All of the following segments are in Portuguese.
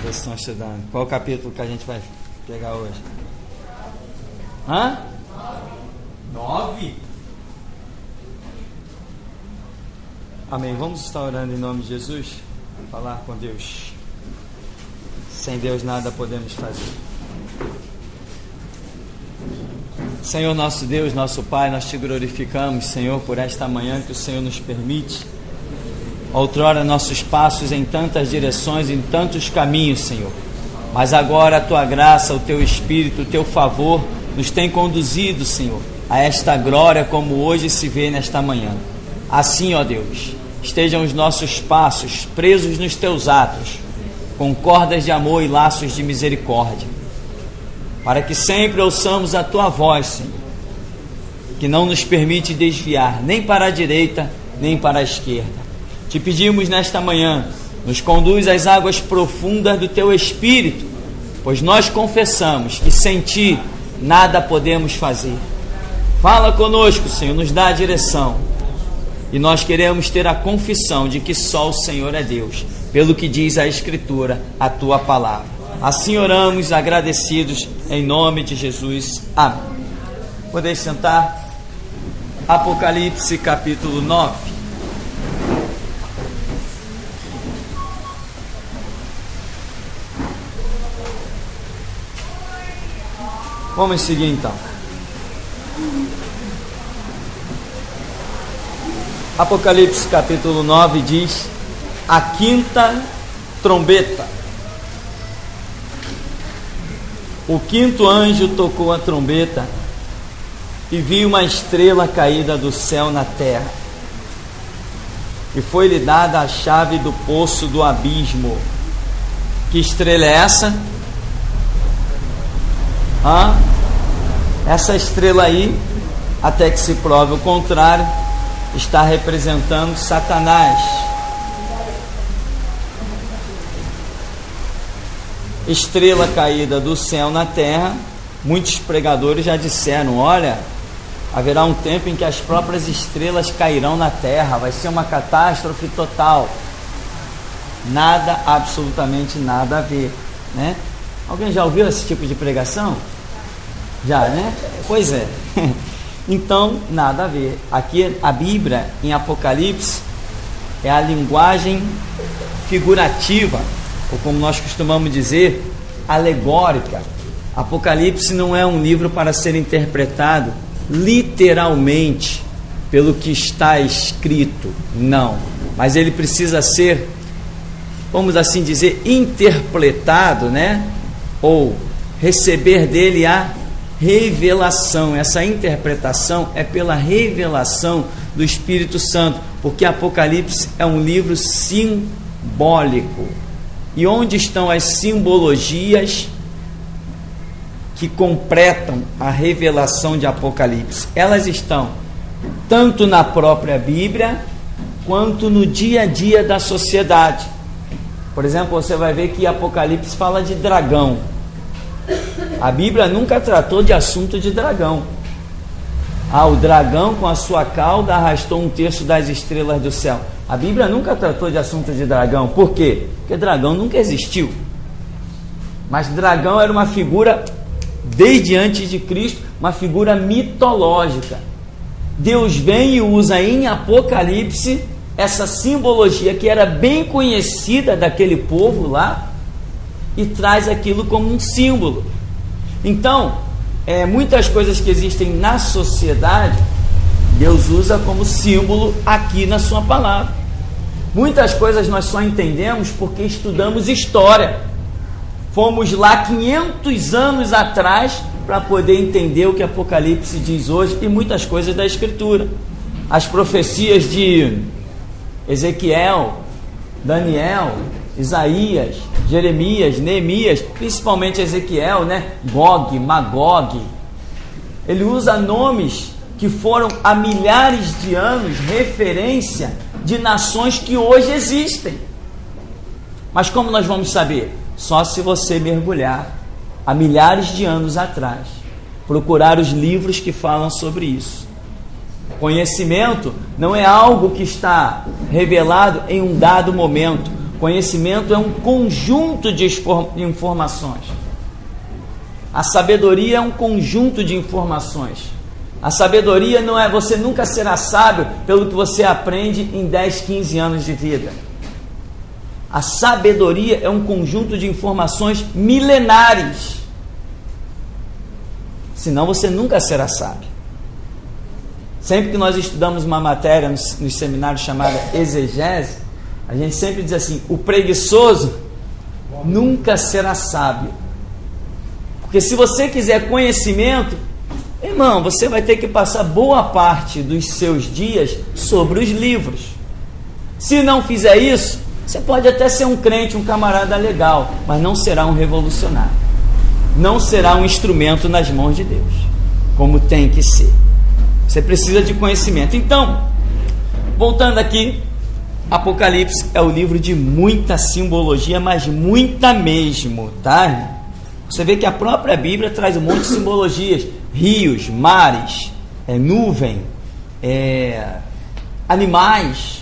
Vocês estão estudando. Qual o capítulo que a gente vai pegar hoje? 9? Amém. Vamos estar orando em nome de Jesus? Falar com Deus. Sem Deus nada podemos fazer. Senhor nosso Deus, nosso Pai, nós te glorificamos, Senhor, por esta manhã que o Senhor nos permite. Outrora nossos passos em tantas direções, em tantos caminhos, Senhor. Mas agora a Tua graça, o Teu Espírito, o Teu favor nos tem conduzido, Senhor, a esta glória como hoje se vê nesta manhã. Assim, ó Deus, estejam os nossos passos presos nos Teus atos, com cordas de amor e laços de misericórdia, para que sempre ouçamos a Tua voz, Senhor, que não nos permite desviar nem para a direita, nem para a esquerda. Te pedimos nesta manhã, nos conduz às águas profundas do Teu Espírito, pois nós confessamos que sem Ti nada podemos fazer. Fala conosco, Senhor, nos dá a direção, e nós queremos ter a confissão de que só o Senhor é Deus, pelo que diz a Escritura, a Tua palavra. Assim oramos, agradecidos, em nome de Jesus. Amém. Podeis sentar. Apocalipse capítulo 9. Vamos seguir então. Apocalipse capítulo 9 diz: a quinta trombeta. O quinto anjo tocou a trombeta e viu uma estrela caída do céu na terra, e foi-lhe dada a chave do poço do abismo. Que estrela é essa? Essa estrela aí, até que se prove o contrário, está representando Satanás. Estrela caída do céu na terra. Muitos pregadores já disseram: olha, haverá um tempo em que as próprias estrelas cairão na terra, vai ser uma catástrofe total. Nada, absolutamente nada a ver, né? Alguém já ouviu esse tipo de pregação? Já, né? Pois é. Então, nada a ver. Aqui a Bíblia, em Apocalipse, é a linguagem figurativa, ou como nós costumamos dizer, alegórica. Apocalipse não é um livro para ser interpretado literalmente pelo que está escrito, não. Mas ele precisa ser, vamos assim dizer, interpretado, né? Ou receber dele a revelação. Essa interpretação é pela revelação do Espírito Santo, porque Apocalipse é um livro simbólico. E onde estão as simbologias que completam a revelação de Apocalipse? Elas estão tanto na própria Bíblia quanto no dia a dia da sociedade. Por exemplo, você vai ver que Apocalipse fala de dragão. A Bíblia nunca tratou de assunto de dragão. O dragão com a sua cauda arrastou 1/3 das estrelas do céu. A Bíblia nunca tratou de assunto de dragão. Por quê? Porque dragão nunca existiu. Mas dragão era uma figura, desde antes de Cristo, uma figura mitológica. Deus vem e usa em Apocalipse essa simbologia que era bem conhecida daquele povo lá, e traz aquilo como um símbolo. Então, muitas coisas que existem na sociedade, Deus usa como símbolo aqui na sua palavra. Muitas coisas nós só entendemos porque estudamos história. Fomos lá 500 anos atrás para poder entender o que Apocalipse diz hoje e muitas coisas da Escritura. As profecias de Ezequiel, Daniel, Isaías, Jeremias, Neemias, principalmente Ezequiel, né? Gog, Magog. Ele usa nomes que foram há milhares de anos referência de nações que hoje existem. Mas como nós vamos saber? Só se você mergulhar há milhares de anos atrás, procurar os livros que falam sobre isso. Conhecimento não é algo que está revelado em um dado momento. Conhecimento é um conjunto de informações. A sabedoria é um conjunto de informações. A sabedoria não é, você nunca será sábio pelo que você aprende em 10, 15 anos de vida. A sabedoria é um conjunto de informações milenares. Senão você nunca será sábio. Sempre que nós estudamos uma matéria nos seminários chamada exegese, a gente sempre diz assim: o preguiçoso nunca será sábio. Porque se você quiser conhecimento, irmão, você vai ter que passar boa parte dos seus dias sobre os livros. Se não fizer isso, você pode até ser um crente, um camarada legal, mas não será um revolucionário. Não será um instrumento nas mãos de Deus, como tem que ser. Você precisa de conhecimento. Então, voltando aqui, Apocalipse é o livro de muita simbologia, mas muita mesmo, tá? Você vê que a própria Bíblia traz um monte de simbologias: rios, mares, nuvem, animais.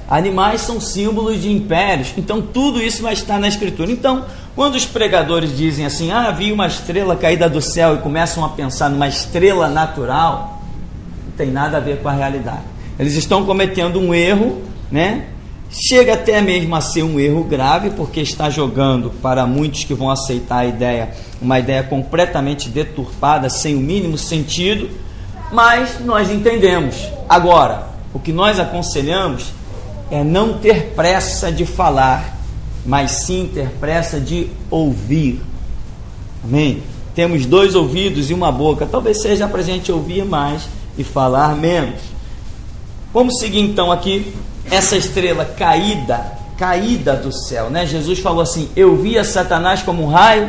Animais são símbolos de impérios. Então tudo isso vai estar na Escritura. Então, quando os pregadores dizem assim: vi uma estrela caída do céu, e começam a pensar numa estrela natural, não tem nada a ver com a realidade. Eles estão cometendo um erro, né? Chega até mesmo a ser um erro grave, porque está jogando, para muitos que vão aceitar a ideia, uma ideia completamente deturpada, sem o mínimo sentido, mas nós entendemos. Agora, o que nós aconselhamos é não ter pressa de falar, mas sim ter pressa de ouvir. Amém? Temos 2 ouvidos e uma boca, talvez seja para a gente ouvir mais e falar menos. Vamos seguir então aqui essa estrela caída do céu, né? Jesus falou assim: eu via Satanás como um raio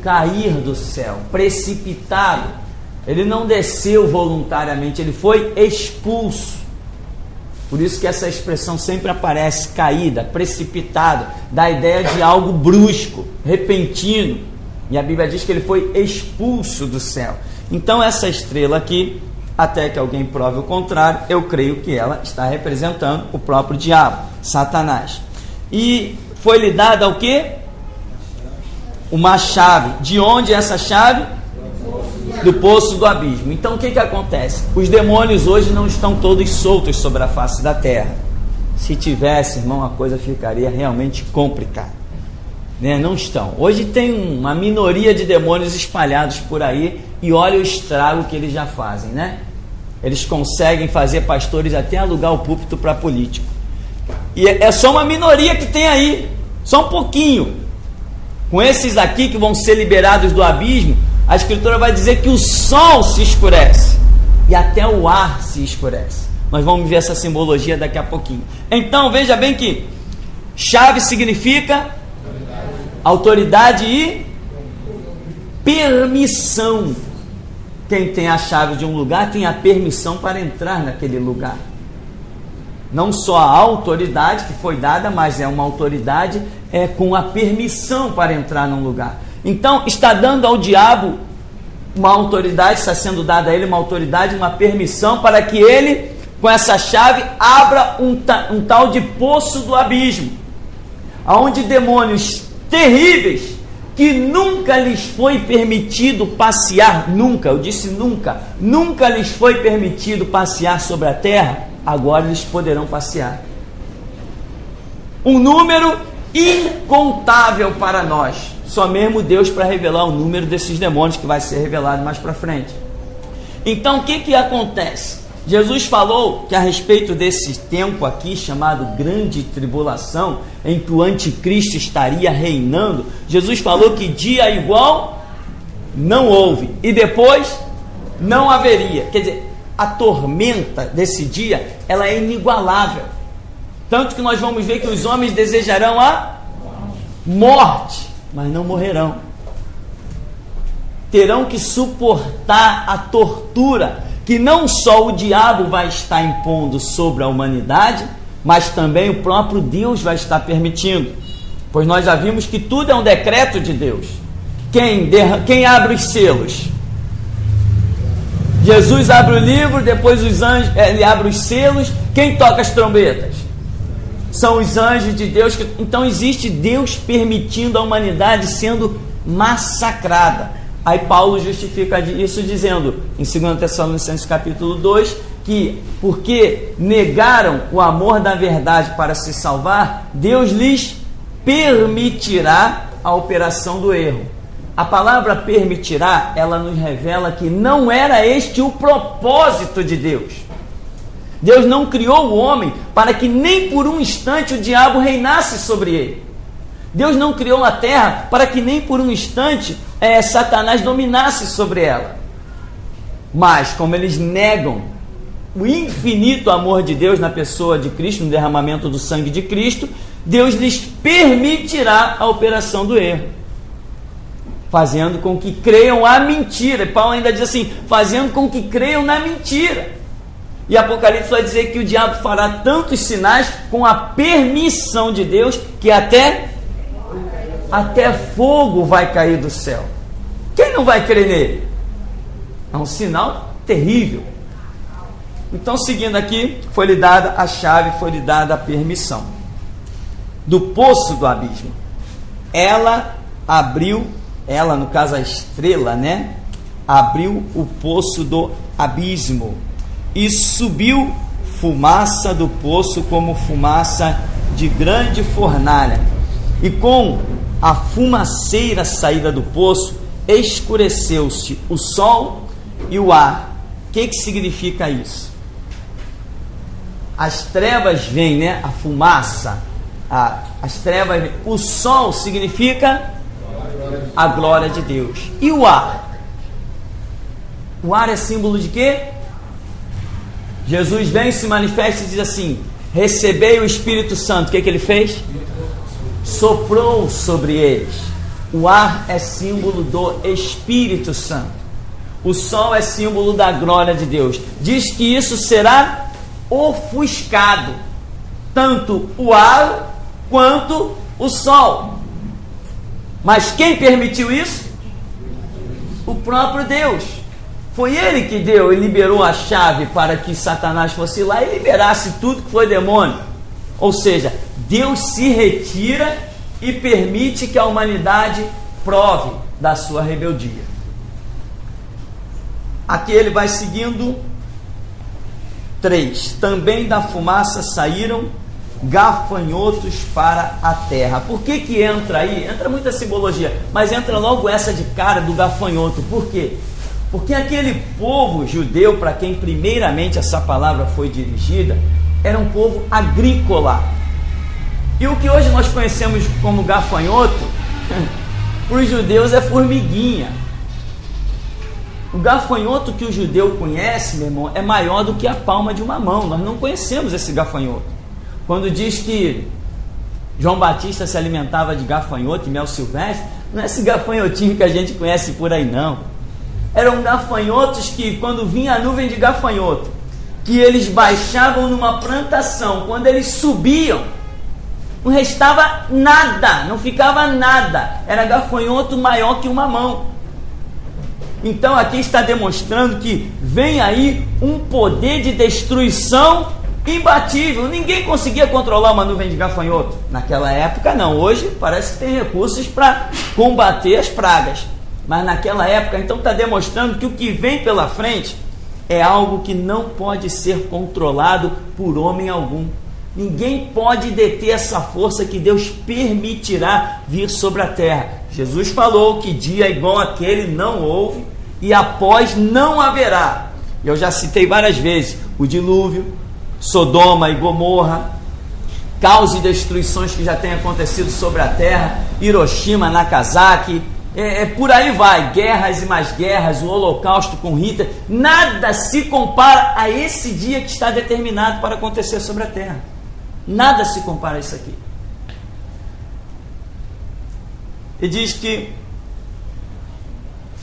cair do céu, precipitado. Ele não desceu voluntariamente, ele foi expulso. Por isso que essa expressão sempre aparece: caída, precipitado, dá a ideia de algo brusco, repentino. E a Bíblia diz que ele foi expulso do céu. Então essa estrela aqui, até que alguém prove o contrário, eu creio que ela está representando o próprio diabo, Satanás. E foi-lhe dada o quê? Uma chave. De onde é essa chave? Do poço do abismo. Então o que acontece? Os demônios hoje não estão todos soltos sobre a face da terra. Se tivesse, irmão, a coisa ficaria realmente complicada, né? Não estão. Hoje tem uma minoria de demônios espalhados por aí, e olha o estrago que eles já fazem, né? Eles conseguem fazer pastores até alugar o púlpito para político. E é só uma minoria que tem aí, só um pouquinho. Com esses aqui que vão ser liberados do abismo, a Escritura vai dizer que o sol se escurece e até o ar se escurece. Nós vamos ver essa simbologia daqui a pouquinho. Então veja bem que chave significa autoridade e permissão. Quem tem a chave de um lugar tem a permissão para entrar naquele lugar. Não só a autoridade que foi dada, mas é uma autoridade com a permissão para entrar num lugar. Então está dando ao diabo uma autoridade, está sendo dada a ele uma autoridade, uma permissão para que ele, com essa chave, abra um tal de poço do abismo, aonde demônios terríveis, que nunca lhes foi permitido passear, nunca, eu disse nunca lhes foi permitido passear sobre a terra, agora eles poderão passear. Um número incontável para nós, só mesmo Deus para revelar o número desses demônios, que vai ser revelado mais para frente. Então o que acontece? Jesus falou que a respeito desse tempo aqui, chamado Grande Tribulação, em que o anticristo estaria reinando, Jesus falou que dia igual não houve, e depois não haveria. Quer dizer, a tormenta desse dia, ela é inigualável. Tanto que nós vamos ver que os homens desejarão a morte, mas não morrerão. Terão que suportar a tortura que não só o diabo vai estar impondo sobre a humanidade, mas também o próprio Deus vai estar permitindo. Pois nós já vimos que tudo é um decreto de Deus. Quem abre os selos? Jesus abre o livro, depois os anjos, ele abre os selos. Quem toca as trombetas? são os anjos de Deus. Então existe Deus permitindo a humanidade sendo massacrada. Aí Paulo justifica isso dizendo, em 2 Tessalonicenses capítulo 2, que porque negaram o amor da verdade para se salvar, Deus lhes permitirá a operação do erro. A palavra permitirá, ela nos revela que não era este o propósito de Deus. Deus não criou o homem para que nem por um instante o diabo reinasse sobre ele. Deus não criou a terra para que nem por um instante Satanás dominasse sobre ela. Mas, como eles negam o infinito amor de Deus na pessoa de Cristo, no derramamento do sangue de Cristo, Deus lhes permitirá a operação do erro, fazendo com que creiam a mentira. E Paulo ainda diz assim, fazendo com que creiam na mentira. E Apocalipse vai dizer que o diabo fará tantos sinais com a permissão de Deus, que até fogo vai cair do céu. Quem não vai crer nele? É um sinal terrível. Então, seguindo aqui, foi-lhe dada a chave, foi-lhe dada a permissão do poço do abismo. Ela abriu, no caso a estrela, né? Abriu o poço do abismo e subiu fumaça do poço como fumaça de grande fornalha. E com a fumaceira saída do poço, escureceu-se o sol e o ar. O que significa isso? As trevas vêm, né? A fumaça, as trevas vêm. O sol significa a glória de Deus. E o ar? O ar é símbolo de quê? Jesus vem, se manifesta e diz assim: recebei o Espírito Santo. O que ele fez? Soprou sobre eles. O ar é símbolo do Espírito Santo. O sol é símbolo da glória de Deus. Diz que isso será ofuscado, tanto o ar quanto o sol. Mas quem permitiu isso? O próprio Deus. Foi ele que deu e liberou a chave para que Satanás fosse lá e liberasse tudo que foi demônio. Ou seja, Deus se retira e permite que a humanidade prove da sua rebeldia. Aqui ele vai seguindo. 3. Também da fumaça saíram gafanhotos para a terra. Por que entra aí? Entra muita simbologia, mas entra logo essa de cara do gafanhoto. Por quê? Porque aquele povo judeu, para quem primeiramente essa palavra foi dirigida, era um povo agrícola. E o que hoje nós conhecemos como gafanhoto, para os judeus é formiguinha. O gafanhoto que o judeu conhece, meu irmão, é maior do que a palma de uma mão. Nós não conhecemos esse gafanhoto. Quando diz que João Batista se alimentava de gafanhoto e mel silvestre, não é esse gafanhotinho que a gente conhece por aí, não. Eram gafanhotos que, quando vinha a nuvem de gafanhoto, que eles baixavam numa plantação, quando eles subiam, não restava nada, não ficava nada. Era gafanhoto maior que uma mão. Então aqui está demonstrando que vem aí um poder de destruição imbatível. Ninguém conseguia controlar uma nuvem de gafanhoto. Naquela época não, hoje parece que tem recursos para combater as pragas. Mas naquela época, então está demonstrando que o que vem pela frente é algo que não pode ser controlado por homem algum. Ninguém pode deter essa força que Deus permitirá vir sobre a terra. Jesus falou que dia igual àquele não houve e após não haverá. Eu já citei várias vezes o dilúvio, Sodoma e Gomorra, caos e destruições que já têm acontecido sobre a terra, Hiroshima, Nagasaki, por aí vai, guerras e mais guerras, o holocausto com Hitler. Nada se compara a esse dia que está determinado para acontecer sobre a terra. Nada se compara a isso aqui. E diz que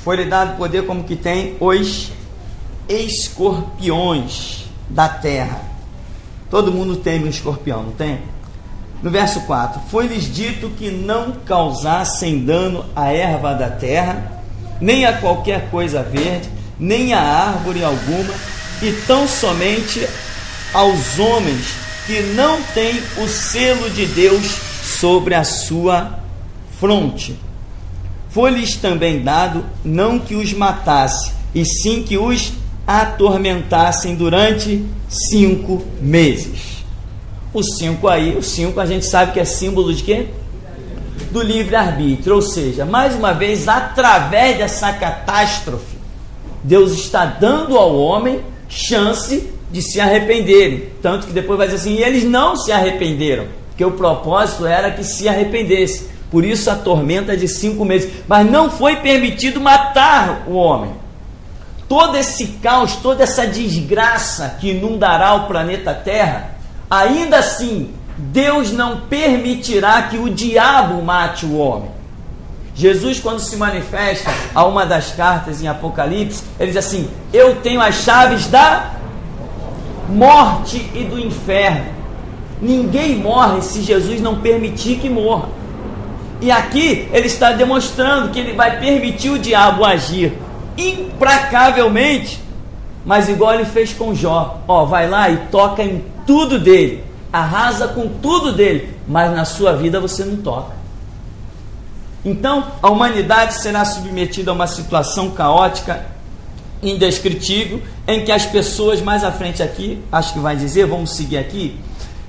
foi-lhe dado poder como que tem os escorpiões da terra. Todo mundo teme um escorpião, não tem? No verso 4, foi-lhes dito que não causassem dano à erva da terra, nem a qualquer coisa verde, nem a árvore alguma, e tão somente aos homens que não tem o selo de Deus sobre a sua fronte. Foi-lhes também dado não que os matasse, e sim que os atormentassem durante 5 meses. O 5 a gente sabe que é símbolo de quê? Do livre-arbítrio, ou seja, mais uma vez, através dessa catástrofe, Deus está dando ao homem chance de se arrependerem, tanto que depois vai dizer assim, e eles não se arrependeram, porque o propósito era que se arrependesse, por isso a tormenta de 5 meses, mas não foi permitido matar o homem. Todo esse caos, toda essa desgraça que inundará o planeta Terra, ainda assim, Deus não permitirá que o diabo mate o homem. Jesus, quando se manifesta a uma das cartas em Apocalipse, ele diz assim, eu tenho as chaves da morte e do inferno. Ninguém morre se Jesus não permitir que morra. E aqui ele está demonstrando que ele vai permitir o diabo agir implacavelmente, mas igual ele fez com Jó, vai lá e toca em tudo dele, arrasa com tudo dele, mas na sua vida você não toca. Então a humanidade será submetida a uma situação caótica, indescritível, em que as pessoas, mais à frente aqui, acho que vai dizer, vamos seguir aqui,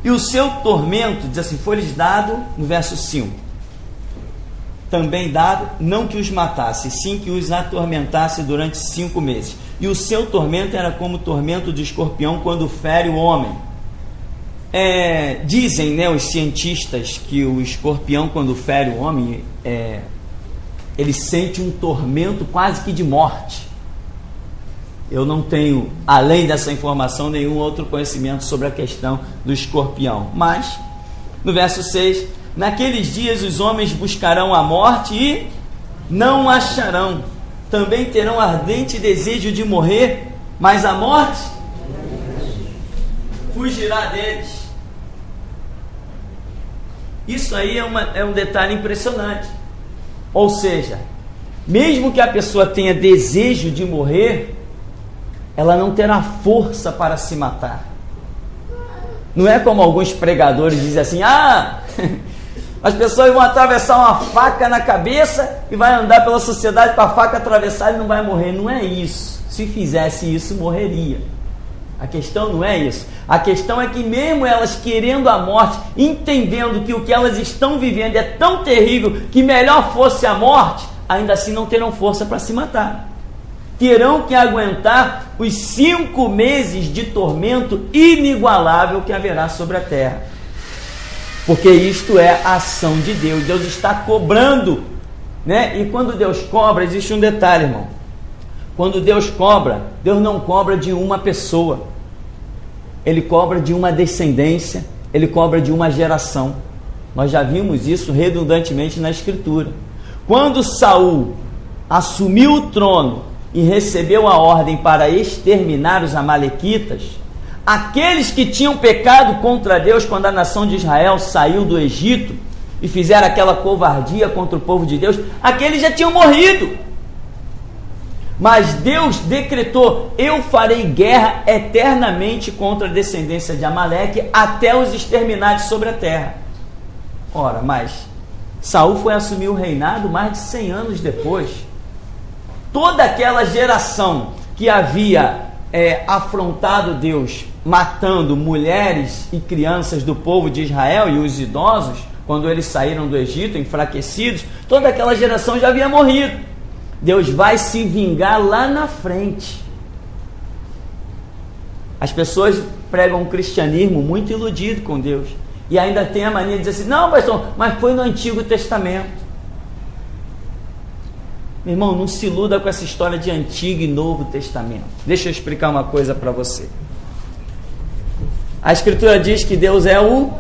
e o seu tormento, diz assim, foi-lhes dado, no verso 5, também dado, não que os matasse, sim que os atormentasse durante 5 meses. E o seu tormento era como o tormento do escorpião quando fere o homem. Dizem, os cientistas, que o escorpião, quando fere o homem, ele sente um tormento quase que de morte. Eu não tenho, além dessa informação, nenhum outro conhecimento sobre a questão do escorpião. Mas, no verso 6, naqueles dias os homens buscarão a morte e não acharão. Também terão ardente desejo de morrer, mas a morte fugirá deles. Isso aí é um detalhe impressionante. Ou seja, mesmo que a pessoa tenha desejo de morrer, ela não terá força para se matar. Não é como alguns pregadores dizem assim, as pessoas vão atravessar uma faca na cabeça e vai andar pela sociedade com a faca atravessada e não vai morrer. Não é isso. Se fizesse isso, morreria. A questão não é isso. A questão é que mesmo elas querendo a morte, entendendo que o que elas estão vivendo é tão terrível que melhor fosse a morte, ainda assim não terão força para se matar. Terão que aguentar os 5 meses de tormento inigualável que haverá sobre a terra. Porque isto é a ação de Deus. Deus está cobrando, E quando Deus cobra, existe um detalhe, irmão. Quando Deus cobra, Deus não cobra de uma pessoa. Ele cobra de uma descendência, ele cobra de uma geração. Nós já vimos isso redundantemente na Escritura. Quando Saul assumiu o trono e recebeu a ordem para exterminar os amalequitas, aqueles que tinham pecado contra Deus quando a nação de Israel saiu do Egito e fizeram aquela covardia contra o povo de Deus, aqueles já tinham morrido. Mas Deus decretou, eu farei guerra eternamente contra a descendência de Amaleque até os exterminar sobre a terra. Ora, mas Saul foi assumir o reinado mais de 100 anos depois. Toda aquela geração que havia afrontado Deus, matando mulheres e crianças do povo de Israel e os idosos, quando eles saíram do Egito enfraquecidos, toda aquela geração já havia morrido. Deus vai se vingar lá na frente. As pessoas pregam um cristianismo muito iludido com Deus e ainda tem a mania de dizer assim, não, pastor, mas foi no Antigo Testamento. Meu irmão, não se iluda com essa história de Antigo e Novo Testamento. Deixa eu explicar uma coisa para você. A Escritura diz que Deus é o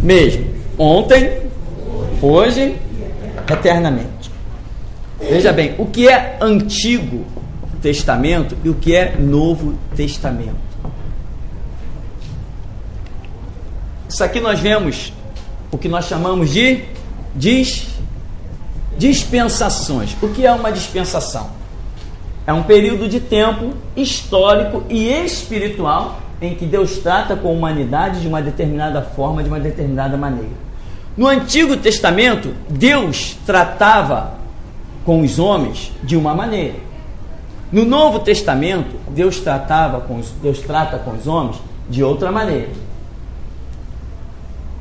mesmo, ontem, hoje, eternamente. Veja bem, o que é Antigo Testamento e o que é Novo Testamento. Isso aqui nós vemos o que nós chamamos de dispensações. O que é uma dispensação? É um período de tempo histórico e espiritual em que Deus trata com a humanidade de uma determinada forma, de uma determinada maneira. No Antigo Testamento, Deus tratava com os homens de uma maneira. No Novo Testamento, Deus trata com os homens de outra maneira.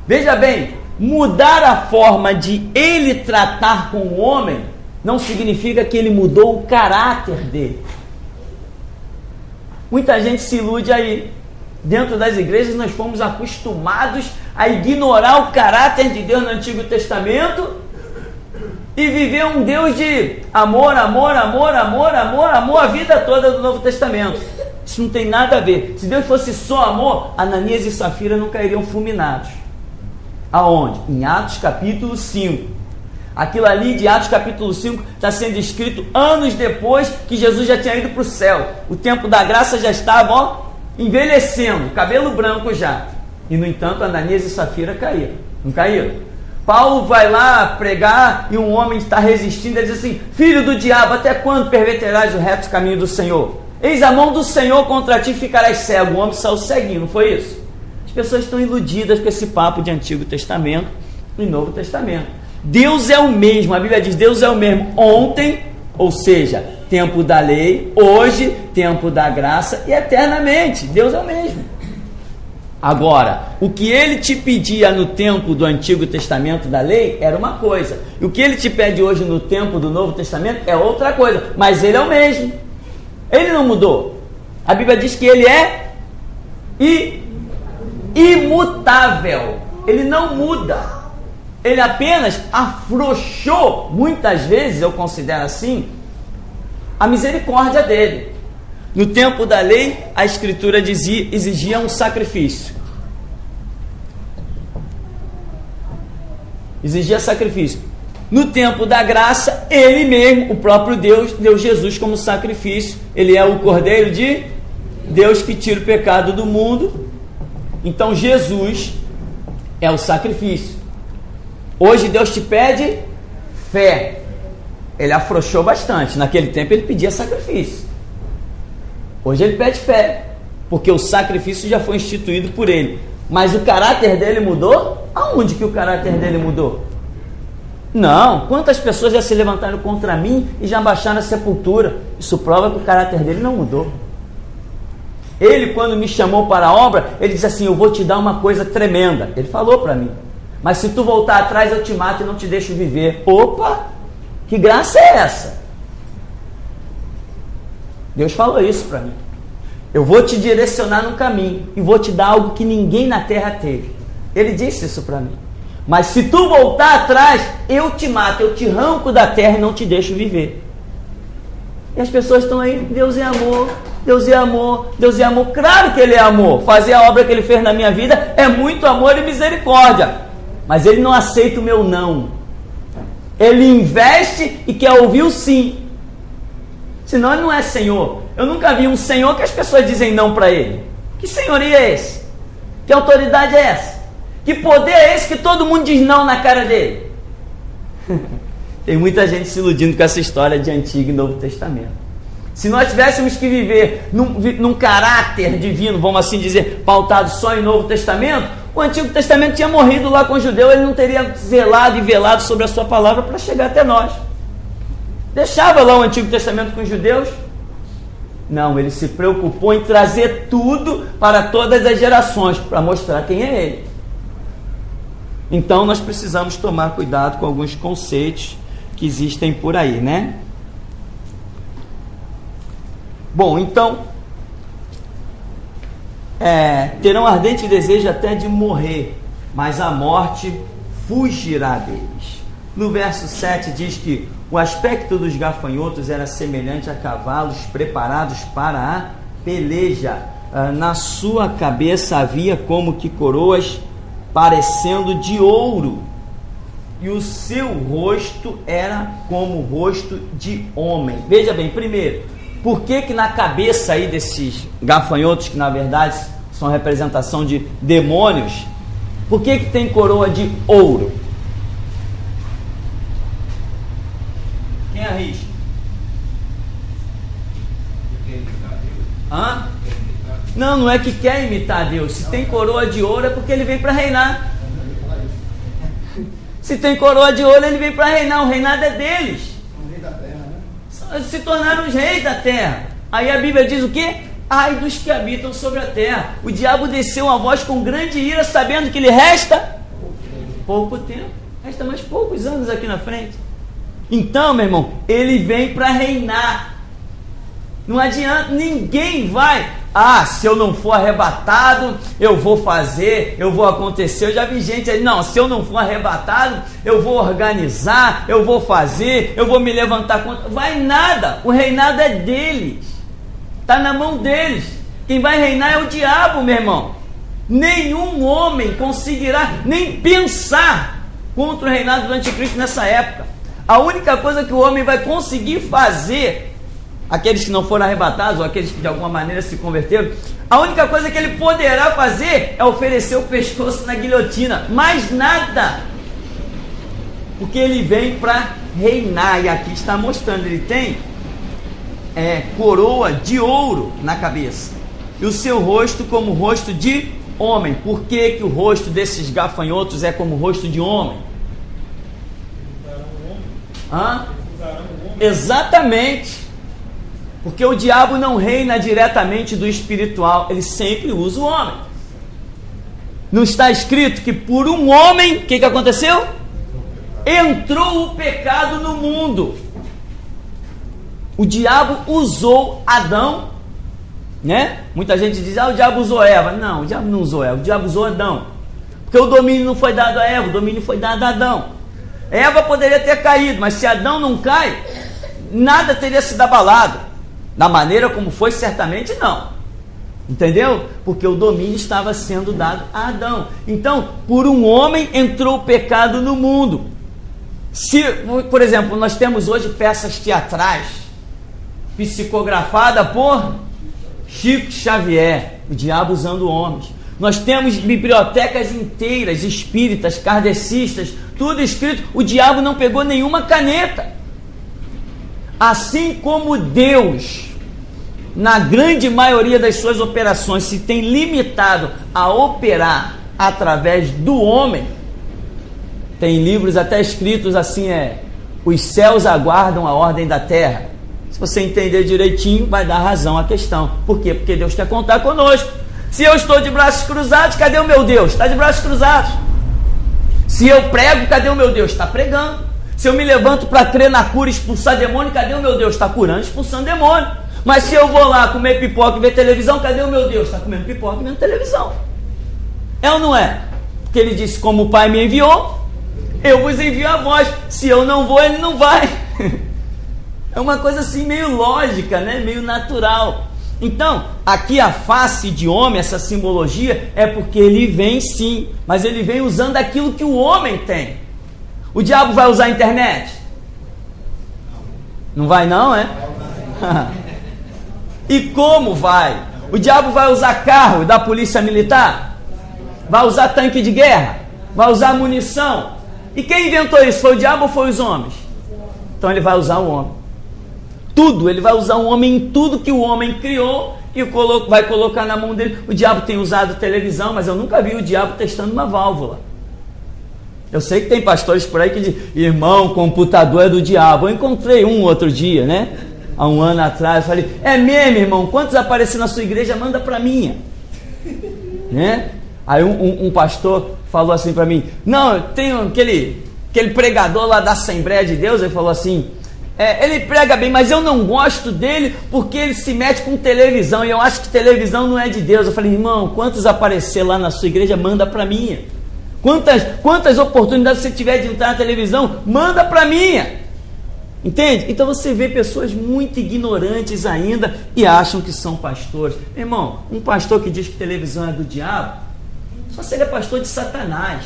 Veja bem, mudar a forma de ele tratar com o homem não significa que ele mudou o caráter dele. Muita gente se ilude aí. Dentro das igrejas nós fomos acostumados a ignorar o caráter de Deus no Antigo Testamento e viver um Deus de amor, amor, amor, amor, amor, amor a vida toda do Novo Testamento. Isso não tem nada a ver. Se Deus fosse só amor, Ananias e Safira não cairiam fulminados. Aonde? Em Atos capítulo 5. Aquilo ali de Atos capítulo 5 está sendo escrito anos depois que Jesus já tinha ido para o céu. O tempo da graça já estava envelhecendo, cabelo branco já. E no entanto Ananias e Safira caíram. Não caíram? Paulo vai lá pregar e um homem está resistindo. Ele diz assim: filho do diabo, até quando perverterás o reto caminho do Senhor? Eis a mão do Senhor contra ti, ficarás cego. O homem saiu ceguinho, não foi isso? As pessoas estão iludidas com esse papo de Antigo Testamento e Novo Testamento. Deus é o mesmo, a Bíblia diz: Deus é o mesmo ontem, ou seja, tempo da lei, hoje, tempo da graça e eternamente. Deus é o mesmo. Agora, o que ele te pedia no tempo do Antigo Testamento da lei era uma coisa, e o que ele te pede hoje no tempo do Novo Testamento é outra coisa, mas ele é o mesmo. Ele não mudou. A Bíblia diz que ele é imutável. Ele não muda. Ele apenas afrouxou, muitas vezes eu considero assim, a misericórdia dele. No tempo da lei, a Escritura exigia um sacrifício. Exigia sacrifício. No tempo da graça, ele mesmo, o próprio Deus, deu Jesus como sacrifício. Ele é o Cordeiro de Deus que tira o pecado do mundo. Então Jesus é o sacrifício. Hoje Deus te pede fé. Ele afrouxou bastante. Naquele tempo ele pedia sacrifício. Hoje ele pede fé, porque o sacrifício já foi instituído por ele. Mas o caráter dele mudou? Aonde que o caráter dele mudou? Não. Quantas pessoas já se levantaram contra mim e já baixaram a sepultura? Isso prova que o caráter dele não mudou. Ele, quando me chamou para a obra, ele disse assim: eu vou te dar uma coisa tremenda. Ele falou para mim: mas se tu voltar atrás eu te mato e não te deixo viver. Opa! Que graça é essa? Deus falou isso para mim. Eu vou te direcionar no caminho e vou te dar algo que ninguém na terra teve. Ele disse isso para mim. Mas se tu voltar atrás, eu te mato, eu te arranco da terra e não te deixo viver. E as pessoas estão aí: Deus é amor, Deus é amor, Deus é amor. Claro que Ele é amor. Fazer a obra que Ele fez na minha vida é muito amor e misericórdia. Mas Ele não aceita o meu não. Ele investe e quer ouvir o sim. Senão Ele não é Senhor. Eu nunca vi um Senhor que as pessoas dizem não para Ele. Que senhoria é esse? Que autoridade é essa? Que poder é esse que todo mundo diz não na cara dele? Tem muita gente se iludindo com essa história de Antigo e Novo Testamento. Se nós tivéssemos que viver num caráter divino, vamos assim dizer, pautado só em Novo Testamento, o Antigo Testamento tinha morrido lá com o judeu, ele não teria zelado e velado sobre a sua palavra para chegar até nós. Deixava lá o Antigo Testamento com os judeus? Não, ele se preocupou em trazer tudo para todas as gerações, para mostrar quem é ele. Então nós precisamos tomar cuidado com alguns conceitos que existem por aí, né? Bom, então, terão ardente desejo até de morrer, mas a morte fugirá deles. No verso 7 diz que o aspecto dos gafanhotos era semelhante a cavalos preparados para a peleja. Na sua cabeça havia como que coroas parecendo de ouro, e o seu rosto era como o rosto de homem. Veja bem, primeiro, por que na cabeça aí desses gafanhotos, que na verdade são representação de demônios, por que tem coroa de ouro? Quem arrisca? Hã? Não, não é que quer imitar Deus. Se tem coroa de ouro é porque ele vem para reinar. Se tem coroa de ouro, ele vem para reinar. O reinado é deles. Se tornaram os reis da terra. Aí a Bíblia diz o quê? Ai dos que habitam sobre a terra. O diabo desceu a voz com grande ira, sabendo que lhe resta pouco tempo. Resta mais poucos anos aqui na frente. Então, meu irmão, ele vem para reinar. Não adianta, ninguém vai. Se eu não for arrebatado, eu vou fazer, eu vou acontecer. Eu já vi gente aí, não, se eu não for arrebatado, eu vou organizar, eu vou fazer, eu vou me levantar contra. Vai nada, o reinado é deles, está na mão deles. Quem vai reinar é o diabo, meu irmão. Nenhum homem conseguirá nem pensar contra o reinado do anticristo nessa época. A única coisa que o homem vai conseguir fazer, aqueles que não foram arrebatados, ou aqueles que de alguma maneira se converteram, a única coisa que ele poderá fazer é oferecer o pescoço na guilhotina, mais nada, porque ele vem para reinar. E aqui está mostrando, ele tem coroa de ouro na cabeça, e o seu rosto como rosto de homem. Por que que o rosto desses gafanhotos é como o rosto de homem? Exatamente. Porque o diabo não reina diretamente do espiritual, ele sempre usa o homem. Não está escrito que por um homem, o que aconteceu? Entrou o pecado no mundo. O diabo usou Adão, né? Muita gente diz, o diabo usou Eva. Não, o diabo não usou Eva, o diabo usou Adão. Porque o domínio não foi dado a Eva, o domínio foi dado a Adão. Eva poderia ter caído, mas se Adão não cai, nada teria sido abalado. Da maneira como foi, certamente não. Entendeu? Porque o domínio estava sendo dado a Adão. Então, por um homem entrou o pecado no mundo. Se, por exemplo, nós temos hoje peças teatrais psicografadas por Chico Xavier, o diabo usando homens. Nós temos bibliotecas inteiras, espíritas, kardecistas, tudo escrito. O diabo não pegou nenhuma caneta. Assim como Deus, na grande maioria das suas operações, se tem limitado a operar através do homem, tem livros até escritos assim, os céus aguardam a ordem da terra. Se você entender direitinho, vai dar razão à questão. Por quê? Porque Deus quer contar conosco. Se eu estou de braços cruzados, cadê o meu Deus? Está de braços cruzados. Se eu prego, cadê o meu Deus? Está pregando. Se eu me levanto para crer na cura e expulsar demônio, cadê o meu Deus? Está curando e expulsando demônio. Mas se eu vou lá comer pipoca e ver televisão, cadê o meu Deus? Está comendo pipoca e vendo televisão. É ou não é? Porque ele disse, como o Pai me enviou, eu vos envio a vós. Se eu não vou, ele não vai. É uma coisa assim meio lógica, né? Meio natural. Então, aqui a face de homem, essa simbologia, é porque ele vem sim, mas ele vem usando aquilo que o homem tem. O diabo vai usar a internet? Não vai não, é? E como vai? O diabo vai usar carro da polícia militar? Vai usar tanque de guerra? Vai usar munição? E quem inventou isso? Foi o diabo ou foi os homens? Então ele vai usar o homem. Tudo, ele vai usar o homem em tudo que o homem criou e vai colocar na mão dele. O diabo tem usado televisão, mas eu nunca vi o diabo testando uma válvula. Eu sei que tem pastores por aí que dizem, irmão, computador é do diabo. Eu encontrei um outro dia, né? Há um ano atrás, eu falei, é mesmo, irmão? Quantos apareceram na sua igreja? Manda para minha. Né? Aí um pastor falou assim para mim, não, tem aquele pregador lá da Assembleia de Deus, ele falou assim, ele prega bem, mas eu não gosto dele porque ele se mete com televisão, e eu acho que televisão não é de Deus. Eu falei, irmão, quantos aparecer lá na sua igreja? Manda para minha. Quantas oportunidades você tiver de entrar na televisão, manda para mim. Entende? Então você vê pessoas muito ignorantes ainda e acham que são pastores. Meu irmão, um pastor que diz que televisão é do diabo, só se ele é pastor de Satanás.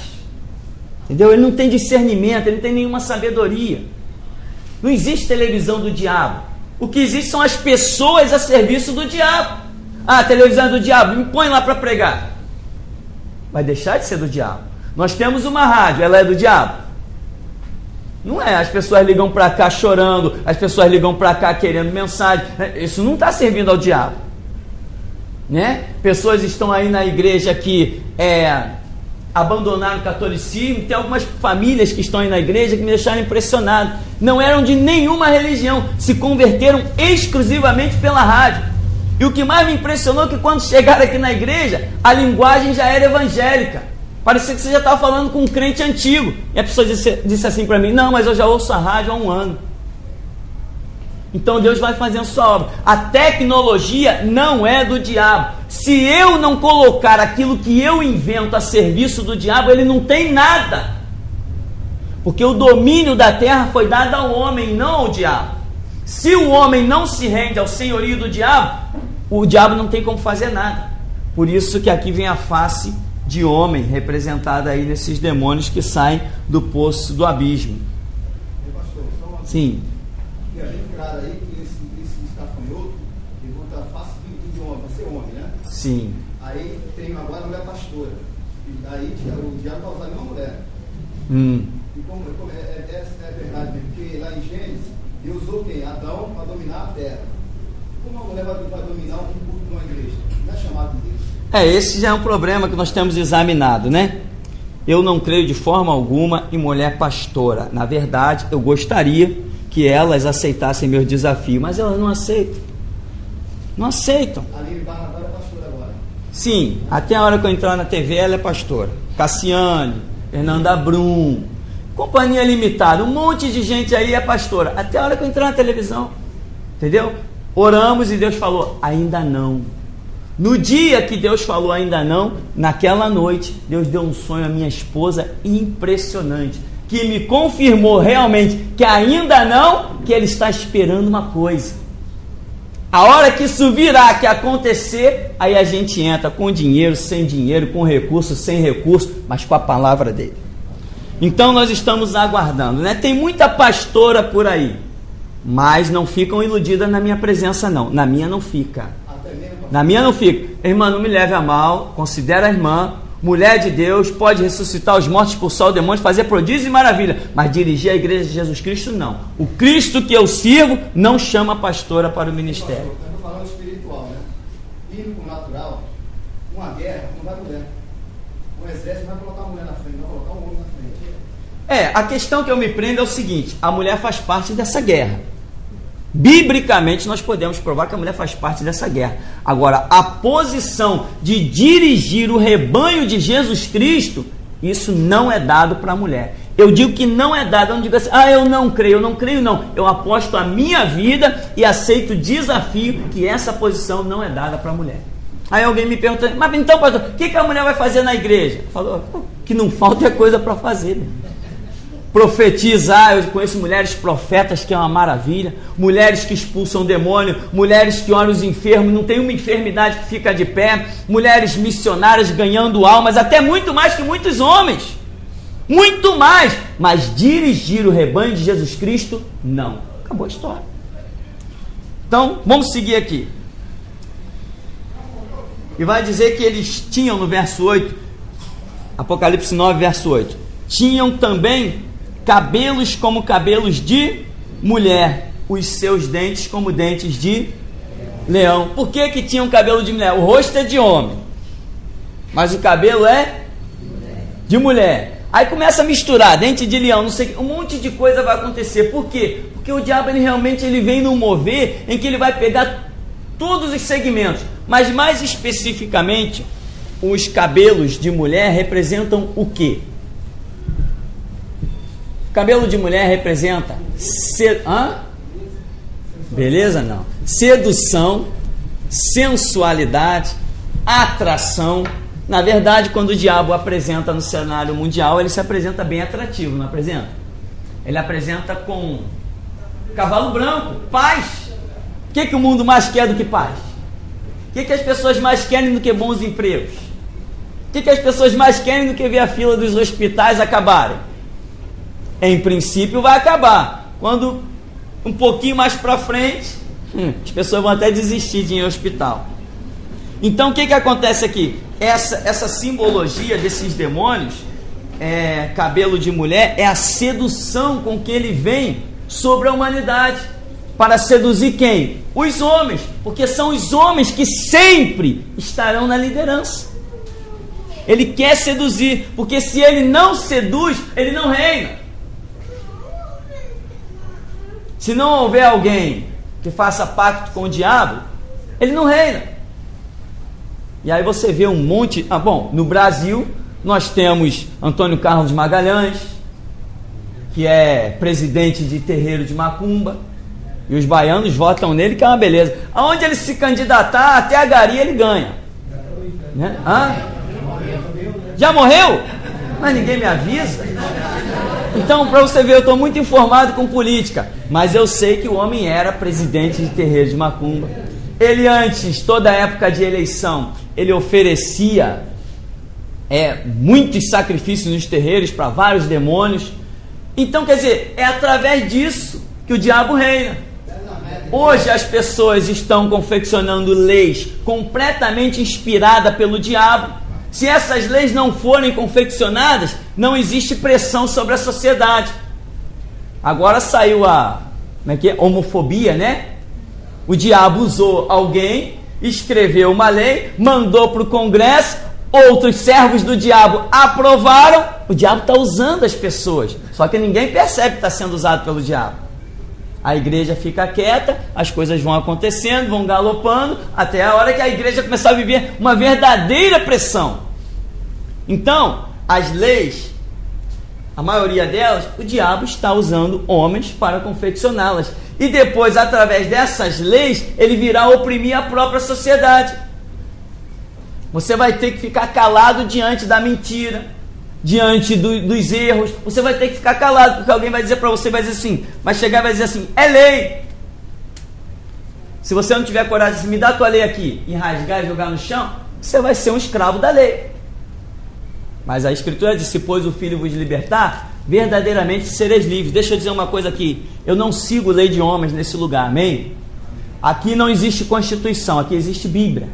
Entendeu? Ele não tem discernimento, ele não tem nenhuma sabedoria. Não existe televisão do diabo. O que existe são as pessoas a serviço do diabo. A televisão é do diabo, me põe lá para pregar. Vai deixar de ser do diabo. Nós temos uma rádio, ela é do diabo? Não é, as pessoas ligam para cá chorando, as pessoas ligam para cá querendo mensagem. Isso não está servindo ao diabo. né? Pessoas estão aí na igreja que abandonaram o catolicismo. Tem algumas famílias que estão aí na igreja que me deixaram impressionado. Não eram de nenhuma religião, se converteram exclusivamente pela rádio. E o que mais me impressionou é que quando chegaram aqui na igreja, a linguagem já era evangélica. Parecia que você já estava falando com um crente antigo. E a pessoa disse assim para mim: não, mas eu já ouço a rádio há um ano. Então Deus vai fazendo sua obra. A tecnologia não é do diabo. Se eu não colocar aquilo que eu invento a serviço do diabo, ele não tem nada. Porque o domínio da terra foi dado ao homem, não ao diabo. Se o homem não se rende ao senhorio do diabo, o diabo não tem como fazer nada. Por isso que aqui vem a face de homem, representada aí nesses demônios que saem do poço do abismo. Sim. E a gente claro aí que esse gafanhoto, ele vai estar face de homem, vai ser homem, né? Sim. Aí tem agora a mulher pastora. E aí o diabo vai usar a mesma mulher. E como é verdade mesmo, porque lá em Gênesis, Deus usou quem? Adão para dominar a terra. Como a mulher vai dominar um culto de uma igreja? Não é chamado de Deus. Esse já é um problema que nós temos examinado, né? Eu não creio de forma alguma em mulher pastora. Na verdade, eu gostaria que elas aceitassem meus desafios, mas elas não aceitam. Não aceitam. A Lili Barnabara é pastora agora. Sim, até a hora que eu entrar na TV, ela é pastora. Cassiane, Fernanda Brum, Companhia Limitada, um monte de gente aí é pastora. Até a hora que eu entrar na televisão. Entendeu? Oramos e Deus falou: ainda não. No dia que Deus falou ainda não, naquela noite, Deus deu um sonho à minha esposa impressionante, que me confirmou realmente que ainda não, que Ele está esperando uma coisa. A hora que isso virar, que acontecer, aí a gente entra com dinheiro, sem dinheiro, com recurso, sem recurso, mas com a palavra dele. Então nós estamos aguardando, né? Tem muita pastora por aí, mas não ficam iludidas na minha presença não. Na minha não fica. Na minha não fica. Irmã, não me leve a mal, considera a irmã mulher de Deus, pode ressuscitar os mortos, expulsar o demônio, fazer prodígio e maravilha, mas dirigir a igreja de Jesus Cristo não. O Cristo que eu sirvo não chama a pastora para o ministério. Eu estou falando espiritual, né? Indo com o natural, uma guerra não vai mulher. Um exército vai colocar a mulher na frente, não vai colocar um homem na frente. A questão que eu me prendo é o seguinte: a mulher faz parte dessa guerra. Biblicamente nós podemos provar que a mulher faz parte dessa guerra. Agora, a posição de dirigir o rebanho de Jesus Cristo, isso não é dado para a mulher. Eu digo que não é dado, eu não digo assim: eu não creio não. Eu aposto a minha vida e aceito o desafio que essa posição não é dada para a mulher. Aí alguém me pergunta: mas então, pastor, o que a mulher vai fazer na igreja? Falou: que não falta coisa para fazer, né? Profetizar. Eu conheço mulheres profetas, que é uma maravilha, mulheres que expulsam demônio, mulheres que oram os enfermos, não tem uma enfermidade que fica de pé, mulheres missionárias ganhando almas, até muito mais que muitos homens, muito mais, mas dirigir o rebanho de Jesus Cristo, não. Acabou a história. Então, vamos seguir aqui. E vai dizer que eles tinham, no verso 8, Apocalipse 9, verso 8, tinham também cabelos como cabelos de mulher, os seus dentes como dentes de leão. Por que tinham cabelo de mulher? O rosto é de homem, mas o cabelo é de mulher. Aí começa a misturar, dente de leão, não sei, um monte de coisa vai acontecer. Por quê? Porque o diabo ele vem num mover em que ele vai pegar todos os segmentos, mas mais especificamente os cabelos de mulher representam o quê? Cabelo de mulher representa beleza? Não. Sedução, sensualidade, atração. Na verdade, quando o diabo apresenta no cenário mundial, ele se apresenta bem atrativo, não apresenta? Ele apresenta com cavalo branco, paz. O que o mundo mais quer do que paz? O que as pessoas mais querem do que bons empregos? O que as pessoas mais querem do que ver a fila dos hospitais acabarem? Em princípio vai acabar. Quando um pouquinho mais para frente, as pessoas vão até desistir de ir ao hospital. Então o que acontece aqui? Essa simbologia desses demônios, cabelo de mulher, é a sedução com que ele vem sobre a humanidade. para seduzir quem? Os homens, porque são os homens que sempre estarão na liderança. Ele quer seduzir, porque se ele não seduz, ele não reina. Se não houver alguém que faça pacto com o diabo, ele não reina. E aí você vê um monte... no Brasil nós temos Antônio Carlos Magalhães, que é presidente de terreiro de macumba, e os baianos votam nele, que é uma beleza. Aonde ele se candidatar, até a garia ele ganha. Né? Já morreu? Mas ninguém me avisa. Então, para você ver, eu estou muito informado com política, mas eu sei que o homem era presidente de terreiro de macumba. Ele antes, toda a época de eleição, ele oferecia muitos sacrifícios nos terreiros para vários demônios. Então, quer dizer, é através disso que o diabo reina. Hoje as pessoas estão confeccionando leis completamente inspiradas pelo diabo. Se essas leis não forem confeccionadas, não existe pressão sobre a sociedade. Agora saiu a homofobia, né? O diabo usou alguém, escreveu uma lei, mandou para o Congresso, outros servos do diabo aprovaram. O diabo está usando as pessoas, só que ninguém percebe que está sendo usado pelo diabo. A igreja fica quieta, as coisas vão acontecendo, vão galopando, até a hora que a igreja começar a viver uma verdadeira pressão. Então, as leis, a maioria delas, o diabo está usando homens para confeccioná-las. E depois, através dessas leis, ele virá oprimir a própria sociedade. Você vai ter que ficar calado diante da mentira, diante dos erros. Você vai ter que ficar calado, porque alguém vai dizer para você, vai dizer assim, vai chegar e vai dizer assim, é lei. Se você não tiver coragem de me dar a tua lei aqui e rasgar e jogar no chão, você vai ser um escravo da lei. Mas a Escritura diz, se pois o Filho vos libertar, verdadeiramente sereis livres. Deixa eu dizer uma coisa aqui, eu não sigo lei de homens nesse lugar, amém? Aqui não existe Constituição, aqui existe Bíblia,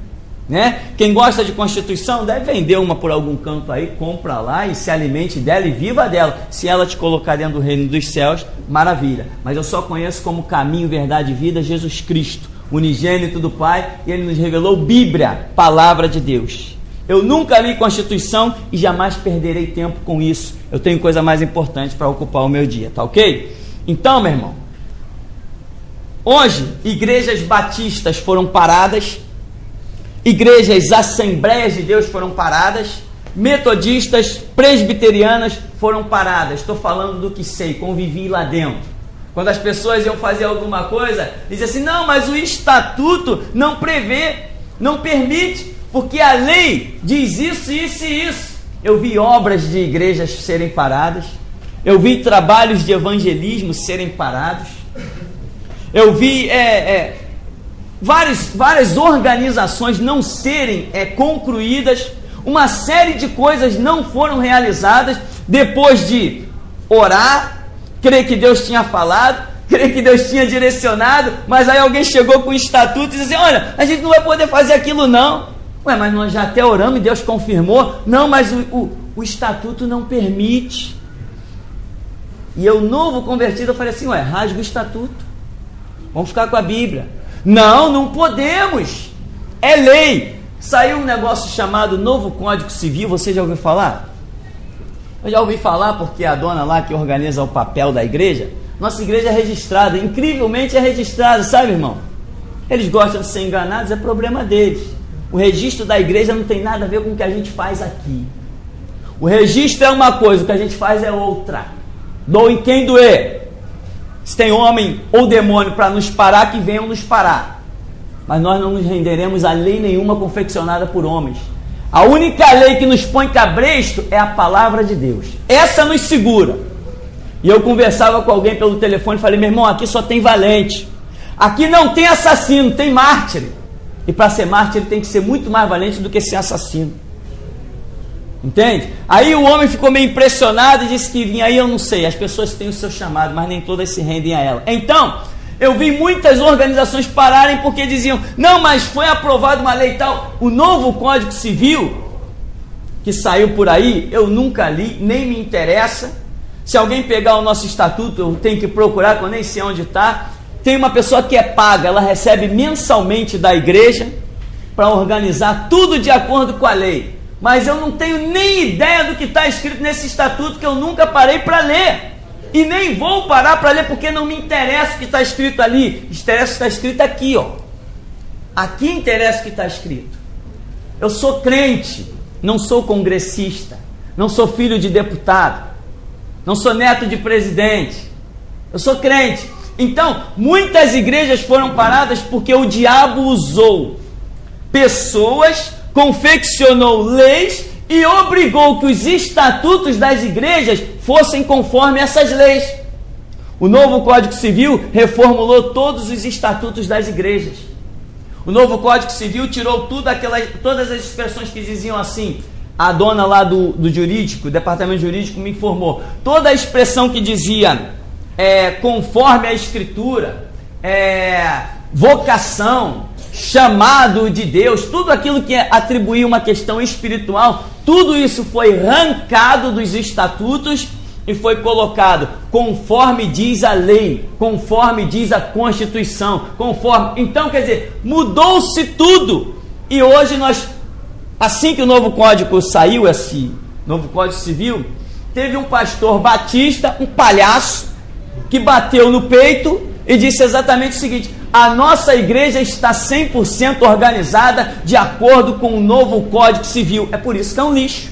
né? Quem gosta de Constituição deve vender uma por algum canto aí, compra lá e se alimente dela e viva dela. Se ela te colocar dentro do reino dos céus, maravilha. Mas eu só conheço como caminho, verdade e vida Jesus Cristo, unigênito do Pai, e Ele nos revelou Bíblia, palavra de Deus. Eu nunca li Constituição e jamais perderei tempo com isso. Eu tenho coisa mais importante para ocupar o meu dia, tá ok? Então, meu irmão, hoje, igrejas batistas foram paradas, igrejas Assembleias de Deus foram paradas, metodistas, presbiterianas foram paradas. Estou falando do que sei, convivi lá dentro. Quando as pessoas iam fazer alguma coisa, diziam assim, não, mas o estatuto não prevê, não permite, porque a lei diz isso, isso e isso. Eu vi obras de igrejas serem paradas, eu vi trabalhos de evangelismo serem parados, eu vi várias organizações não serem concluídas, uma série de coisas não foram realizadas depois de orar, crer que Deus tinha falado, crer que Deus tinha direcionado, mas aí alguém chegou com o estatuto e disse assim, olha, a gente não vai poder fazer aquilo não. Ué, mas nós já até oramos e Deus confirmou. Não, mas o estatuto não permite. E eu, novo convertido, eu falei assim, ué, rasga o estatuto, vamos ficar com a Bíblia. Não podemos, é lei. Saiu um negócio chamado Novo Código Civil, você já ouviu falar? Eu já ouvi falar porque a dona lá que organiza o papel da igreja, nossa igreja é registrada, incrivelmente é registrada, sabe, irmão? Eles gostam de ser enganados, é problema deles. O registro da igreja não tem nada a ver com o que a gente faz aqui. O registro é uma coisa, o que a gente faz é outra. Doe quem doer. Se tem homem ou demônio para nos parar, que venham nos parar. Mas nós não nos renderemos a lei nenhuma confeccionada por homens. A única lei que nos põe cabresto é a palavra de Deus. Essa nos segura. E eu conversava com alguém pelo telefone e falei, meu irmão, aqui só tem valente. Aqui não tem assassino, tem mártir. E para ser mártir ele tem que ser muito mais valente do que ser assassino. Entende? Aí o homem ficou meio impressionado e disse que vinha. Aí eu não sei, as pessoas têm o seu chamado, mas nem todas se rendem a ela. Então, eu vi muitas organizações pararem porque diziam, não, mas foi aprovada uma lei e tal. O novo Código Civil, que saiu por aí, eu nunca li, nem me interessa. Se alguém pegar o nosso estatuto, eu tenho que procurar, que eu nem sei onde está. tem uma pessoa que é paga, ela recebe mensalmente da igreja para organizar tudo de acordo com a lei. Mas eu não tenho nem ideia do que está escrito nesse estatuto, que eu nunca parei para ler. E nem vou parar para ler, porque não me interessa o que está escrito ali. Interessa o que está escrito aqui, ó. Aqui interessa o que está escrito. Eu sou crente, não sou congressista, não sou filho de deputado, não sou neto de presidente. Eu sou crente. Então, muitas igrejas foram paradas porque o diabo usou pessoas, confeccionou leis e obrigou que os estatutos das igrejas fossem conforme essas leis. O novo Código Civil reformulou todos os estatutos das igrejas. O novo Código Civil tirou todas as expressões que diziam assim. A dona lá do jurídico, departamento jurídico, me informou. Toda a expressão que dizia conforme a Escritura, vocação, chamado de Deus, tudo aquilo que atribuía uma questão espiritual, tudo isso foi arrancado dos estatutos e foi colocado conforme diz a lei, conforme diz a Constituição, conforme. Então, quer dizer, mudou-se tudo. E hoje nós, assim que o novo código saiu, esse novo Código Civil, teve um pastor batista, um palhaço, que bateu no peito e disse exatamente o seguinte: a nossa igreja está 100% organizada de acordo com o novo Código Civil. É por isso que é um lixo.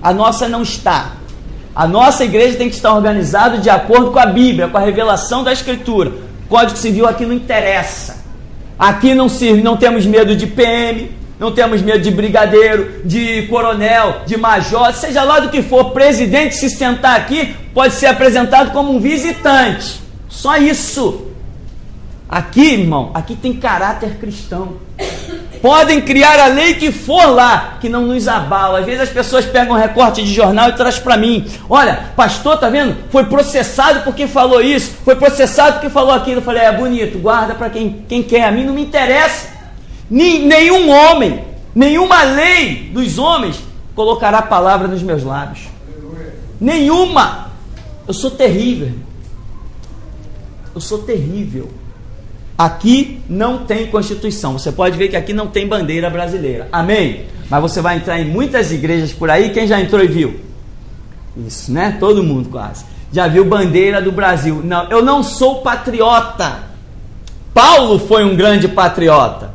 A nossa não está. A nossa igreja tem que estar organizada de acordo com a Bíblia, com a revelação da Escritura. Código Civil aqui não interessa. Aqui não temos medo de PM, não temos medo de brigadeiro, de coronel, de major, seja lá do que for. Presidente, se sentar aqui, pode ser apresentado como um visitante. Só isso. Aqui, irmão, aqui tem caráter cristão. Podem criar a lei que for lá, que não nos abala. Às vezes as pessoas pegam um recorte de jornal e trazem para mim. Olha, pastor, tá vendo? Foi processado porque falou isso, foi processado porque falou aquilo. Eu falei, é bonito, guarda para quem quer. A mim não me interessa. Nenhum homem, nenhuma lei dos homens colocará a palavra nos meus lábios. Nenhuma. Eu sou terrível. Eu sou terrível. Aqui não tem Constituição. Você pode ver que aqui não tem bandeira brasileira. Amém? Mas você vai entrar em muitas igrejas por aí. Quem já entrou e viu? Isso, né? Todo mundo quase. Já viu bandeira do Brasil. Não, eu não sou patriota. Paulo foi um grande patriota.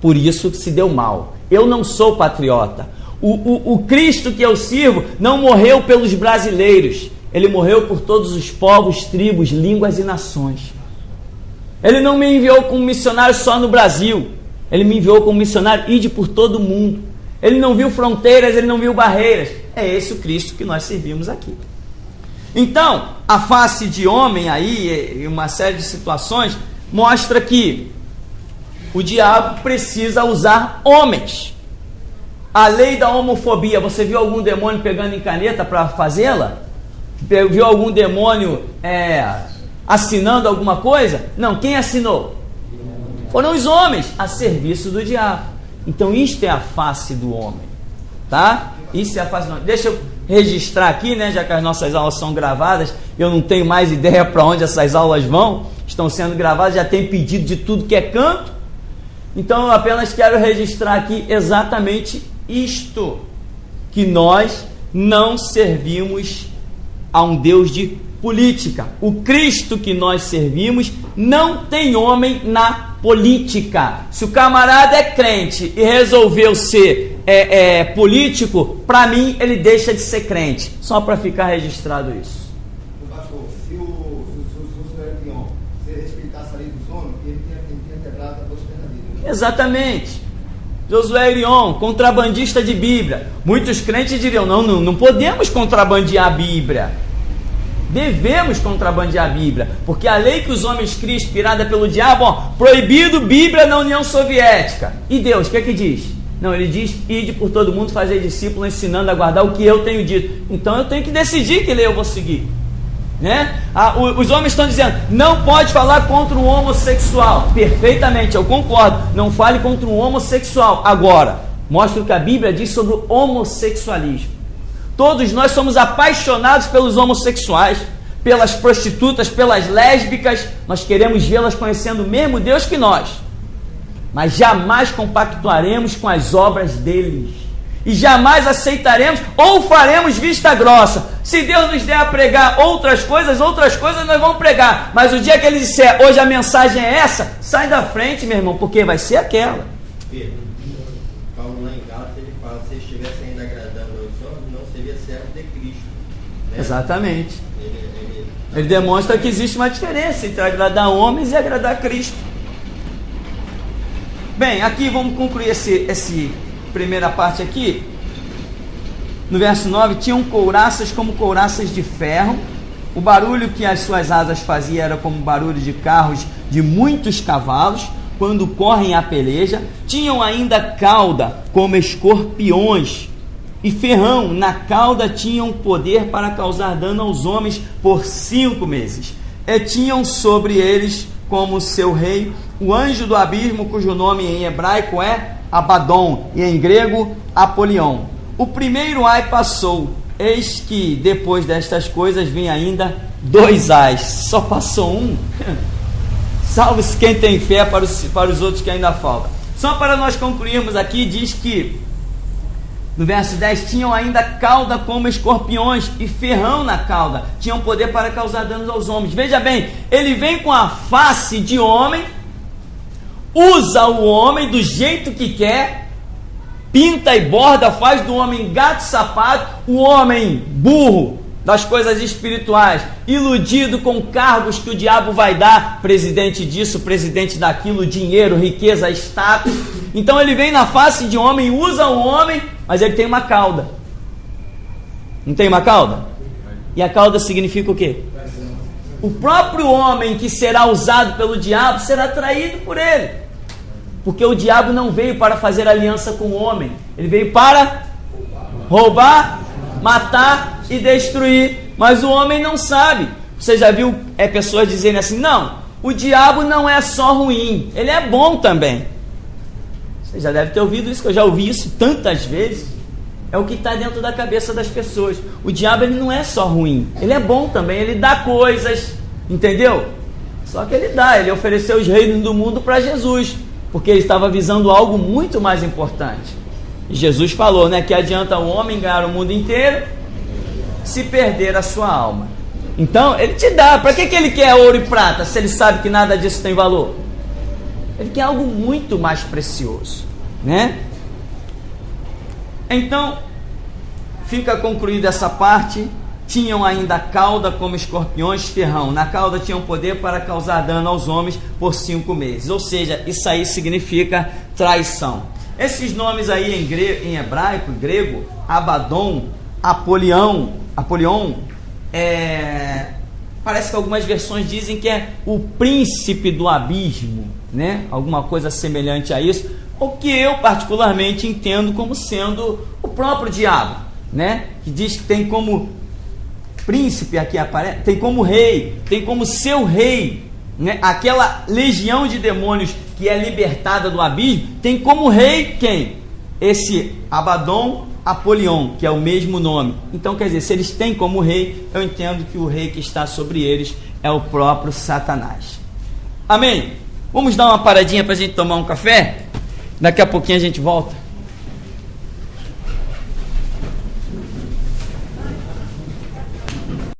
Por isso que se deu mal. Eu não sou patriota. O Cristo que eu sirvo não morreu pelos brasileiros. Ele morreu por todos os povos, tribos, línguas e nações. Ele não me enviou como missionário só no Brasil. Ele me enviou como missionário ide por todo o mundo. Ele não viu fronteiras, ele não viu barreiras. É esse o Cristo que nós servimos aqui. Então, a face de homem aí, e uma série de situações, mostra que o diabo precisa usar homens. A lei da homofobia, você viu algum demônio pegando em caneta para fazê-la? Viu algum demônio assinando alguma coisa? Não, quem assinou? Foram os homens a serviço do diabo. Então isto é a face do homem, tá? Isso é a face do homem. Deixa eu registrar aqui, né, já que as nossas aulas são gravadas, eu não tenho mais ideia para onde essas aulas vão, estão sendo gravadas, já tem pedido de tudo que é canto, então eu apenas quero registrar aqui exatamente isto, que nós não servimos a um Deus de política. O Cristo que nós servimos não tem homem na política. Se o camarada é crente e resolveu ser político, para mim ele deixa de ser crente. Só para ficar registrado isso. Pastor, se o Leão se respeitasse a lei dos homens, ele tinha quebrado a duas pernas. Exatamente. Josué Irion, contrabandista de Bíblia. Muitos crentes diriam, não podemos contrabandear a Bíblia. Devemos contrabandear a Bíblia, porque a lei que os homens criam, inspirada pelo diabo, proibido Bíblia na União Soviética. E Deus, o que é que diz? Não, ele diz, ide por todo mundo fazer discípulo, ensinando a guardar o que eu tenho dito. Então eu tenho que decidir que lei eu vou seguir, né? Os homens estão dizendo, não pode falar contra um homossexual. Perfeitamente, eu concordo, não fale contra um homossexual. Agora, mostra o que a Bíblia diz sobre o homossexualismo. Todos nós somos apaixonados pelos homossexuais. pelas prostitutas, pelas lésbicas, nós queremos vê-las conhecendo o mesmo Deus que nós, mas jamais compactuaremos com as obras deles, e jamais aceitaremos ou faremos vista grossa. Se Deus nos der a pregar outras coisas nós vamos pregar, mas o dia que Ele disser, hoje a mensagem é essa, sai da frente, meu irmão, porque vai ser aquela. Pedro, Paulo lá em Gálatas, ele fala, se estivesse ainda agradando aos homens, não seria servo de Cristo, né? Exatamente. Ele demonstra que existe uma diferença entre agradar homens e agradar Cristo. Bem, aqui vamos concluir essa primeira parte aqui. No verso 9, tinham couraças como couraças de ferro. O barulho que as suas asas faziam era como barulho de carros de muitos cavalos, quando correm a peleja. Tinham ainda cauda como escorpiões, e ferrão na cauda tinham poder para causar dano aos homens por 5 meses. E tinham sobre eles como seu rei o anjo do abismo, cujo nome em hebraico é Abaddon e em grego Apolion. O primeiro ai passou, eis que depois destas coisas vem ainda 2 ais. Só passou um? Salve-se quem tem fé para os outros que ainda faltam. Só para nós concluirmos aqui, diz que no verso 10, tinham ainda cauda como escorpiões e ferrão na cauda, tinham poder para causar danos aos homens. Veja bem, ele vem com a face de homem, usa o homem do jeito que quer, pinta e borda, faz do homem gato sapato, o homem burro das coisas espirituais, iludido com cargos que o diabo vai dar, presidente disso, presidente daquilo, dinheiro, riqueza, status. Então ele vem na face de homem, usa o homem, mas ele tem uma cauda. Não tem uma cauda? E a cauda significa o quê? O próprio homem que será usado pelo diabo será traído por ele, porque o diabo não veio para fazer aliança com o homem, ele veio para roubar, matar e destruir, mas o homem não sabe. Você já viu pessoas dizendo assim, não, o diabo não é só ruim, ele é bom também. Você já deve ter ouvido isso, que eu já ouvi isso tantas vezes. É o que está dentro da cabeça das pessoas. O diabo, ele não é só ruim, ele é bom também, ele dá coisas, entendeu? Só que ele ofereceu os reinos do mundo para Jesus, porque ele estava visando algo muito mais importante. E Jesus falou, né, que adianta o homem ganhar o mundo inteiro se perder a sua alma. Então ele te dá. Para que ele quer ouro e prata se ele sabe que nada disso tem valor? Ele quer algo muito mais precioso, né? Então fica concluída essa parte. Tinham ainda cauda como escorpiões, ferrão na cauda, tinham poder para causar dano aos homens por 5 meses. Ou seja, isso aí significa traição. Esses nomes aí em hebraico, grego, Abaddon, Apolion, parece que algumas versões dizem que é o príncipe do abismo, né? Alguma coisa semelhante a isso, o que eu particularmente entendo como sendo o próprio diabo, né? Que diz que tem como príncipe, aqui aparece, tem como rei, tem como seu rei, né? Aquela legião de demônios que é libertada do abismo, tem como rei quem? Esse Abaddon, Apolion, que é o mesmo nome. Então quer dizer, se eles têm como rei, eu entendo que o rei que está sobre eles é o próprio Satanás. Amém? Vamos dar uma paradinha para a gente tomar um café? Daqui a pouquinho a gente volta.